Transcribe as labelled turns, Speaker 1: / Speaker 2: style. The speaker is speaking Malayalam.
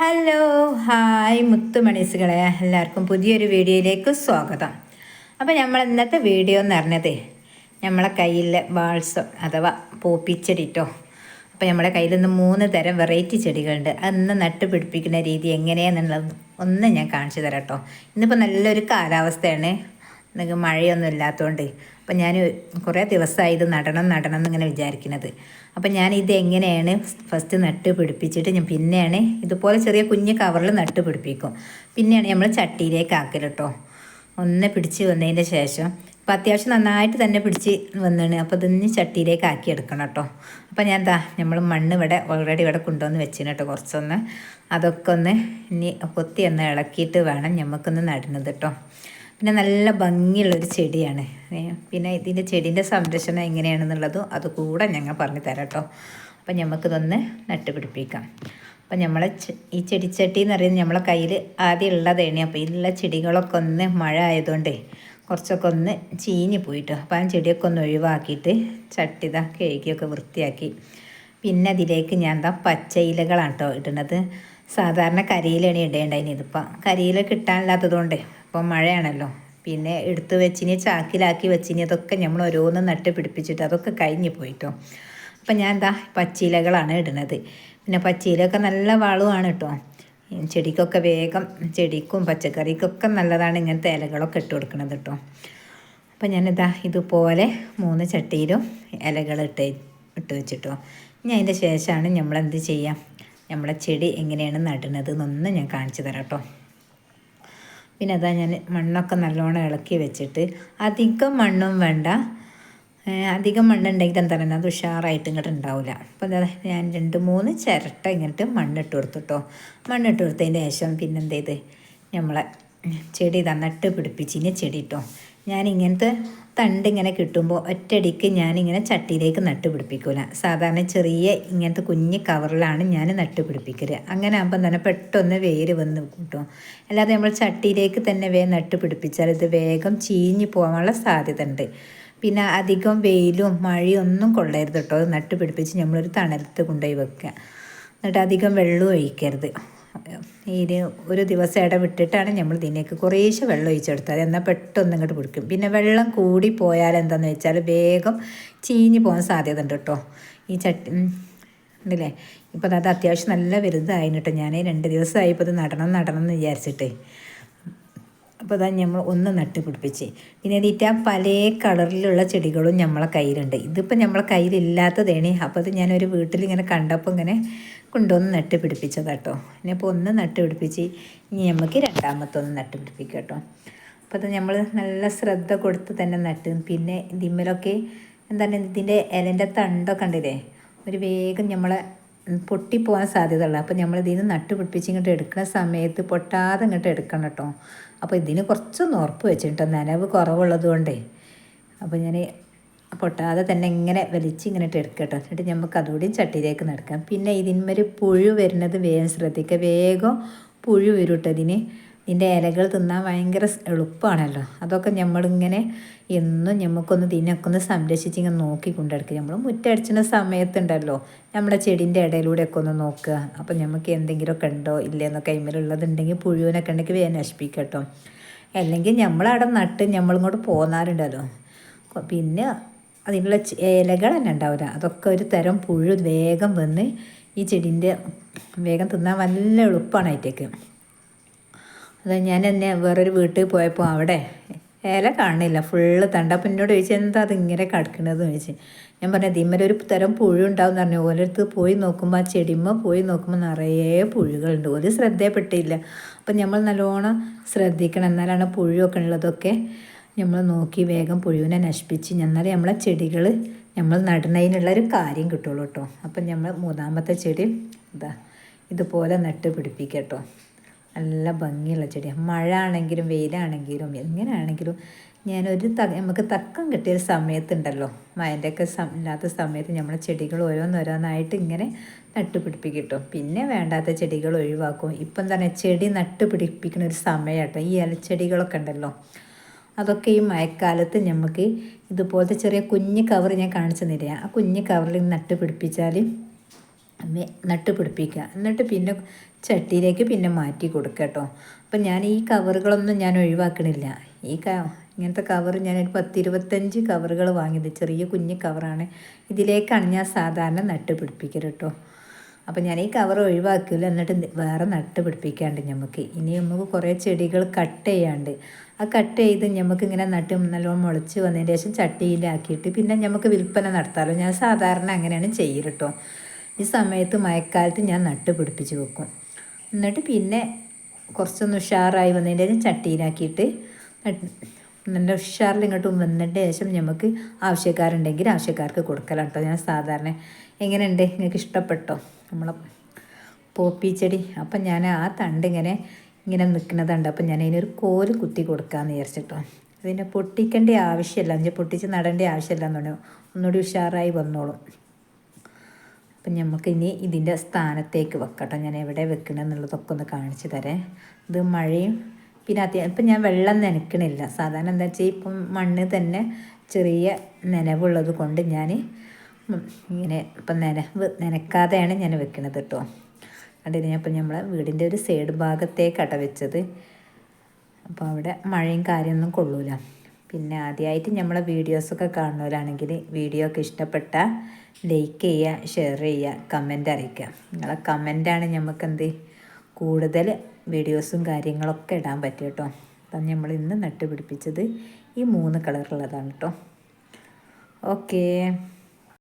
Speaker 1: ഹലോ ഹായ് മുത്തുമണീസുകളെ, എല്ലാവർക്കും പുതിയൊരു വീഡിയോയിലേക്ക് സ്വാഗതം. അപ്പോൾ നമ്മൾ ഇന്നത്തെ വീഡിയോ എന്ന് പറഞ്ഞത് നമ്മളെ കയ്യിലെ ബാൾസം അഥവാ പോപ്പിച്ചെടി കേട്ടോ. അപ്പോൾ നമ്മളെ കയ്യിൽ നിന്ന് 3 തരം വെറൈറ്റി ചെടികളുണ്ട്. അന്ന് നട്ട് പിടിപ്പിക്കുന്ന രീതി എങ്ങനെയാണെന്നുള്ളത് ഒന്ന് ഞാൻ കാണിച്ചു തരാം കേട്ടോ. ഇന്നിപ്പോൾ നല്ലൊരു കാലാവസ്ഥയാണ്, നിങ്ങൾക്ക് മഴയൊന്നും ഇല്ലാത്തതുകൊണ്ട്. അപ്പം ഞാൻ കുറേ ദിവസമായി ഇത് നടണം എന്നിങ്ങനെ വിചാരിക്കുന്നത്. അപ്പം ഞാൻ ഇത് എങ്ങനെയാണ് ഫസ്റ്റ് നട്ട് പിടിപ്പിച്ചിട്ട് ഞാൻ പിന്നെയാണ് ഇതുപോലെ ചെറിയ കുഞ്ഞ് കവറിൽ നട്ട് പിടിപ്പിക്കും. പിന്നെയാണ് നമ്മൾ ചട്ടിയിലേക്ക് ആക്കൽ കേട്ടോ. ഒന്ന് പിടിച്ച് വന്നതിൻ്റെ ശേഷം അപ്പോൾ അത്യാവശ്യം നന്നായിട്ട് തന്നെ പിടിച്ച് വന്നാണ്. അപ്പോൾ ഇതൊന്ന് ചട്ടിയിലേക്ക് ആക്കി എടുക്കണം കേട്ടോ. അപ്പോൾ ഞാൻ നമ്മൾ മണ്ണ് ഇവിടെ ഓൾറെഡി ഇവിടെ കൊണ്ടുവന്ന് വെച്ചിന് കേട്ടോ. കുറച്ചൊന്ന് അതൊക്കെ ഒന്ന് ഇനി കൊത്തി ഒന്ന് ഇളക്കിയിട്ട് വേണം നമുക്കൊന്ന് നടുന്നത് കേട്ടോ. പിന്നെ നല്ല ഭംഗിയുള്ളൊരു ചെടിയാണ്. പിന്നെ ഇതിൻ്റെ ചെടീൻ്റെ സംരക്ഷണം എങ്ങനെയാണെന്നുള്ളതും അതുകൂടെ ഞങ്ങൾ പറഞ്ഞു തരാം കേട്ടോ. അപ്പം നമുക്കിതൊന്ന് നട്ടുപിടിപ്പിക്കാം. അപ്പം നമ്മളെ ഈ ചെടിച്ചട്ടി എന്ന് പറയുന്നത് നമ്മളെ കയ്യിൽ ആദ്യം ഉള്ളതാണ്. അപ്പോൾ ഇതിലുള്ള ചെടികളൊക്കെ ഒന്ന് മഴ ആയതുകൊണ്ട് കുറച്ചൊക്കെ ഒന്ന് ചീഞ്ഞ് പോയിട്ടോ. അപ്പോൾ ആ ചെടിയൊക്കെ ഒന്ന് ഒഴിവാക്കിയിട്ട് ചട്ടി കഴുകിയൊക്കെ വൃത്തിയാക്കി പിന്നെ അതിലേക്ക് ഞാൻ പച്ച ഇലകളാണ് കേട്ടോ ഇടുന്നത്. സാധാരണ കരിയിലാണ് ഇടേണ്ടതിന്. ഇതിപ്പോൾ കരിയില കിട്ടാനില്ലാത്തതുകൊണ്ട് ഇപ്പോൾ മഴയാണല്ലോ. പിന്നെ എടുത്ത് വെച്ചിന് ചാക്കിലാക്കി വെച്ചിന് അതൊക്കെ നമ്മൾ ഓരോന്ന് നട്ട് പിടിപ്പിച്ചിട്ട് അതൊക്കെ കഴിഞ്ഞ് പോയിട്ടോ. അപ്പം ഞാൻ പച്ചിലകളാണ് ഇടുന്നത്. പിന്നെ പച്ചിലൊക്കെ നല്ല വളമാണ് കേട്ടോ. ചെടിക്കൊക്കെ വേഗം ചെടിക്കും പച്ചക്കറിക്കൊക്കെ നല്ലതാണ് ഇങ്ങനത്തെ ഇലകളൊക്കെ ഇട്ട് കൊടുക്കുന്നത് കേട്ടോ. അപ്പം ഞാനിതാ ഇതുപോലെ 3 ചട്ടിയിലും ഇലകൾ ഇട്ട് വെച്ചിട്ടോ. ഇനി അതിൻ്റെ ശേഷമാണ് നമ്മളെന്ത് ചെയ്യാം, നമ്മളെ ചെടി എങ്ങനെയാണ് നടുന്നത് എന്നൊന്ന് ഞാൻ കാണിച്ചു തരാം കേട്ടോ. പിന്നെ ഞാൻ മണ്ണൊക്കെ നല്ലോണം ഇളക്കി വെച്ചിട്ട് അധികം മണ്ണും വേണ്ട. അധികം മണ്ണുണ്ടെങ്കിൽ എന്താ പറയുക, അത് ഉഷാറായിട്ട് ഇങ്ങോട്ട് ഉണ്ടാവില്ല. അപ്പോൾ ഞാൻ 2-3 ചിരട്ട ഇങ്ങോട്ട് മണ്ണിട്ട് കൊടുത്തു കേട്ടോ. മണ്ണിട്ട് കൊടുത്തതിൻ്റെ ശേഷം പിന്നെ എന്ത് ചെയ്ത് നമ്മളെ ചെടി നട്ട് പിടിപ്പിച്ചിന് ചെടി കേട്ടോ. ഞാനിങ്ങനത്തെ തണ്ട് ഇങ്ങനെ കിട്ടുമ്പോൾ ഒറ്റയടിക്ക് ഞാനിങ്ങനെ ചട്ടിയിലേക്ക് നട്ട് പിടിപ്പിക്കില്ല. സാധാരണ ചെറിയ ഇങ്ങനത്തെ കുഞ്ഞ് കവറിലാണ് ഞാൻ നട്ട് പിടിപ്പിക്കല്. അങ്ങനെ ആകുമ്പോൾ തന്നെ പെട്ടെന്ന് വേര് വന്ന് കിട്ടും. അല്ലാതെ നമ്മൾ ചട്ടിയിലേക്ക് തന്നെ നട്ട് പിടിപ്പിച്ചാൽ ഇത് വേഗം ചീഞ്ഞ് പോകാനുള്ള സാധ്യത ഉണ്ട്. പിന്നെ അധികം വെയിലും മഴയും ഒന്നും കൊള്ളരുത് കേട്ടോ. അത് നട്ട് പിടിപ്പിച്ച് നമ്മളൊരു തണലത്ത് കൊണ്ടുപോയി വെക്കുക. എന്നിട്ട് അധികം വെള്ളം ഒഴിക്കരുത്. ഒരു ദിവസം ഇടവിട്ടിട്ടാണ് നമ്മൾ ഇതിനേക്ക് കുറേശ്ശെ വെള്ളം ഒഴിച്ചെടുത്താൽ എന്നാൽ പെട്ടെന്ന് ഇങ്ങോട്ട് പിടിക്കും. പിന്നെ വെള്ളം കൂടി പോയാൽ എന്താണെന്ന് വെച്ചാൽ വേഗം ചീഞ്ഞ് പോകാൻ സാധ്യത ഉണ്ട് കേട്ടോ. ഈ ചട്ടി ഉണ്ടല്ലേ. ഇപ്പോൾ അത് അത്യാവശ്യം നല്ല വലുതായിരുന്നു കേട്ടോ. ഞാൻ 2 ദിവസമായി ഇപ്പോൾ ഇത് നടണം എന്ന് വിചാരിച്ചിട്ട്. അപ്പോൾ നമ്മൾ ഒന്ന് നട്ട് പിടിപ്പിച്ച് പിന്നെ ഇതിട്ട് പല കളറിലുള്ള ചെടികളും നമ്മളെ കയ്യിലുണ്ട്. ഇതിപ്പോൾ നമ്മളെ കയ്യിലില്ലാത്തതാണ്. അപ്പോൾ അത് ഞാനൊരു വീട്ടിലിങ്ങനെ കണ്ടപ്പോൾ ഇങ്ങനെ കൊണ്ടുവന്ന് നട്ട് പിടിപ്പിച്ചതാട്ടോ. ഇനിയിപ്പോൾ ഒന്ന് നട്ട് പിടിപ്പിച്ച് ഇനി നമുക്ക് രണ്ടാമത്തൊന്ന് നട്ട് പിടിപ്പിക്കാം കേട്ടോ. അപ്പോൾ അത് നമ്മൾ നല്ല ശ്രദ്ധ കൊടുത്ത് തന്നെ നട്ട്. പിന്നെ ഇതിന്മേലൊക്കെ എന്താണ് ഇതിൻ്റെ ഇലൻ്റെ തണ്ടൊക്കെ ഉണ്ടല്ലേ, ഒരു വേഗം നമ്മളെ പൊട്ടിപ്പോകാൻ സാധ്യതയുള്ളൂ. അപ്പോൾ നമ്മൾ ഇതിന് നട്ട് പിടിപ്പിച്ച് ഇങ്ങോട്ട് എടുക്കുന്ന സമയത്ത് പൊട്ടാതെ ഇങ്ങോട്ട് എടുക്കണം കേട്ടോ. അപ്പോൾ ഇതിന് കുറച്ചൊന്ന് ഉറപ്പ് വെച്ചിട്ടോ, നനവ് കുറവുള്ളത് കൊണ്ടേ. അപ്പോൾ ഞാൻ പൊട്ടാതെ തന്നെ ഇങ്ങനെ ഇങ്ങനെ ഇട്ട് എടുക്കട്ടോ. എന്നിട്ട് നമുക്ക് അതുകൂടി ചട്ടിയിലേക്ക് നടക്കാം. പിന്നെ ഇതിന്മേൽ പുഴു വരുന്നത് വേഗം ശ്രദ്ധിക്കുക. വേഗം പുഴു വരും കേട്ടോ ഇതിന്. ഇതിൻ്റെ ഇലകൾ തിന്നാൻ ഭയങ്കര എളുപ്പമാണല്ലോ. അതൊക്കെ നമ്മളിങ്ങനെ എന്നും നമുക്കൊന്ന് ഇതിനൊക്കെ ഒന്ന് സംരക്ഷിച്ച് ഇങ്ങനെ നോക്കി കൊണ്ടെടുക്കുക. നമ്മൾ മുറ്റടിച്ചുന്ന സമയത്തുണ്ടല്ലോ നമ്മുടെ ചെടീൻ്റെ ഇടയിലൂടെയൊക്കെ ഒന്ന് നോക്കുക. അപ്പം നമുക്ക് എന്തെങ്കിലുമൊക്കെ ഉണ്ടോ ഇല്ലയെന്നൊക്കെ കൈമേലുള്ളതുണ്ടെങ്കിൽ പുഴുവിനൊക്കെ ഉണ്ടെങ്കിൽ വേഗം നശിപ്പിക്കുക കേട്ടോ. അല്ലെങ്കിൽ നമ്മളവിടെ നട്ട് നമ്മളിങ്ങോട്ട് പോന്നാറുണ്ടല്ലോ, പിന്നെ അതിനുള്ള ഇലകൾ തന്നെ ഉണ്ടാവില്ല. അതൊക്കെ ഒരു തരം പുഴു വേഗം വന്ന് ഈ ചെടീൻ്റെ വേഗം തിന്നാൻ നല്ല എളുപ്പമാണ് അതിലേക്ക്. അത് ഞാൻ തന്നെ വേറൊരു വീട്ടിൽ പോയപ്പോൾ അവിടെ ഇല കാണില്ല, ഫുള്ള് തണ്ട. അപ്പം എന്നോട് ചോദിച്ചാൽ എന്താ അതിങ്ങനെ കിടക്കണതെന്ന് ചോദിച്ചു. ഞാൻ പറഞ്ഞു ഇതിന്മേലൊരു തരം പുഴു ഉണ്ടാവും എന്ന് പറഞ്ഞു. ഓരോരുത്തർ പോയി നോക്കുമ്പോൾ ആ ചെടിമ്മ പോയി നോക്കുമ്പോൾ നിറയെ പുഴുകളുണ്ട്. ഒരു ശ്രദ്ധയപ്പെട്ടില്ല. അപ്പം നമ്മൾ നല്ലോണം ശ്രദ്ധിക്കണം, എന്നാലാണ് പുഴുവൊക്കെ ഉള്ളതൊക്കെ നമ്മൾ നോക്കി വേഗം പുഴുവിനെ നശിപ്പിച്ച് എന്നാലേ നമ്മളെ ചെടികൾ നമ്മൾ നടുന്നതിനുള്ളൊരു കാര്യം കിട്ടുള്ളൂ കേട്ടോ. അപ്പം നമ്മൾ 3ാമത്തെ ചെടി ഇതുപോലെ നട്ട് പിടിപ്പിക്കുക കേട്ടോ. നല്ല ഭംഗിയുള്ള ചെടിയാണ്. മഴ ആണെങ്കിലും വെയിലാണെങ്കിലും എങ്ങനെയാണെങ്കിലും ഞാനൊരു നമുക്ക് തക്കം കിട്ടിയ സമയത്തുണ്ടല്ലോ, മഴൻ്റെയൊക്കെ ഇല്ലാത്ത സമയത്ത് നമ്മളെ ചെടികൾ ഓരോന്നോരോന്നായിട്ട് ഇങ്ങനെ നട്ട് പിടിപ്പിക്കും കേട്ടോ. പിന്നെ വേണ്ടാത്ത ചെടികൾ ഒഴിവാക്കും. ഇപ്പം എന്താ പറയുക, ചെടി നട്ട് പിടിപ്പിക്കുന്ന ഒരു സമയം കേട്ടോ. ഈ ഇലച്ചെടികളൊക്കെ ഉണ്ടല്ലോ, അതൊക്കെ ഈ മഴക്കാലത്ത് നമുക്ക് ഇതുപോലത്തെ ചെറിയ കുഞ്ഞ് കവർ ഞാൻ കാണിച്ചു തരാം. ആ കുഞ്ഞ് കവറിൽ നട്ട് പിടിപ്പിച്ചാൽ നട്ട് പിടിപ്പിക്കുക. എന്നിട്ട് പിന്നെ ചട്ടിയിലേക്ക് പിന്നെ മാറ്റി കൊടുക്കുക കേട്ടോ. അപ്പം ഞാൻ ഈ കവറുകളൊന്നും ഞാൻ ഒഴിവാക്കണില്ല. ഇങ്ങനത്തെ കവർ ഞാനൊരു 10-25 കവറുകൾ വാങ്ങിയത്, ചെറിയ കുഞ്ഞ് കവറാണ്. ഇതിലേക്കാണ് ഞാൻ സാധാരണ നട്ട് പിടിപ്പിക്കൽ കേട്ടോ. അപ്പം ഞാൻ ഈ കവർ ഒഴിവാക്കില്ല, എന്നിട്ട് വേറെ നട്ട് പിടിപ്പിക്കാണ്ട് ഇനി നമുക്ക് കുറേ ചെടികൾ കട്ട് ചെയ്യാണ്ട്. ആ കട്ട് ചെയ്ത് ഇങ്ങനെ നട്ട് നല്ലോണം മുളച്ച് വന്നതിന് ശേഷം ചട്ടിയിലാക്കിയിട്ട് പിന്നെ നമുക്ക് വിൽപ്പന നടത്താമല്ലോ. ഞാൻ സാധാരണ അങ്ങനെയാണ് ചെയ്യൽ കേട്ടോ. ഈ സമയത്ത് മഴക്കാലത്ത് ഞാൻ നട്ട് പിടിപ്പിച്ച് വെക്കും. എന്നിട്ട് പിന്നെ കുറച്ചൊന്ന് ഉഷാറായി വന്നതിൻ്റെ ശേഷം ചട്ടിയിലാക്കിയിട്ട് നല്ല ഉഷാറിൽ ഇങ്ങോട്ട് വന്നതിൻ്റെ ശേഷം നമുക്ക് ആവശ്യക്കാരുണ്ടെങ്കിൽ ആവശ്യക്കാർക്ക് കൊടുക്കലാണ് കേട്ടോ ഞാൻ സാധാരണ. എങ്ങനെയുണ്ട്, നിങ്ങൾക്ക് ഇഷ്ടപ്പെട്ടോ നമ്മളെ പോപ്പി ചെടി? അപ്പം ഞാൻ ആ തണ്ട് ഇങ്ങനെ നിൽക്കുന്നതുണ്ട്. അപ്പം ഞാൻ അതിനൊരു കോല് കുത്തി കൊടുക്കാമെന്ന് വിചാരിച്ചിട്ടോ. അതിനെ പൊട്ടിക്കേണ്ട ആവശ്യമില്ല, പൊട്ടിച്ച് നടേണ്ട ആവശ്യമില്ല എന്നുണ്ടോ, ഒന്നുകൂടി ഉഷാറായി വന്നോളും. അപ്പം നമുക്കിനി ഇതിൻ്റെ സ്ഥാനത്തേക്ക് വെക്കട്ടോ. ഞാൻ എവിടെ വെക്കണമെന്നുള്ളതൊക്കെ ഒന്ന് കാണിച്ചു തരാം. ഇത് മഴയും പിന്നെ ഇപ്പം ഞാൻ വെള്ളം നനയ്ക്കണില്ല. സാധാരണ എന്താ വെച്ചാൽ ഇപ്പം മണ്ണ് തന്നെ ചെറിയ നനവുള്ളത് കൊണ്ട് ഞാൻ ഇങ്ങനെ ഇപ്പം നനക്കാതെയാണ് ഞാൻ വെക്കണത് കേട്ടോ. കണ്ടില്ലേ, അപ്പം നമ്മളെ വീടിൻ്റെ ഒരു സൈഡ് ഭാഗത്തേക്കാട്ടോ വെച്ചത്. അപ്പോൾ അവിടെ മഴയും കാര്യമൊന്നും കൊള്ളൂല. പിന്നെ ആദ്യമായിട്ട് നമ്മളെ വീഡിയോസൊക്കെ കാണുന്നവരാണെങ്കിൽ വീഡിയോ ഒക്കെ ഇഷ്ടപ്പെട്ടാൽ ലൈക്ക് ചെയ്യുക, ഷെയർ ചെയ്യുക, കമൻ്റ് അറിയിക്കുക. നിങ്ങളെ കമൻ്റാണ് നമുക്ക് കൂടുതൽ വീഡിയോസും കാര്യങ്ങളൊക്കെ ഇടാൻ പറ്റും കേട്ടോ. അപ്പം നമ്മൾ ഇന്ന് നട്ടുപിടിപ്പിച്ചത് ഈ 3 കളറുള്ളതാണ് കേട്ടോ. ഓക്കേ.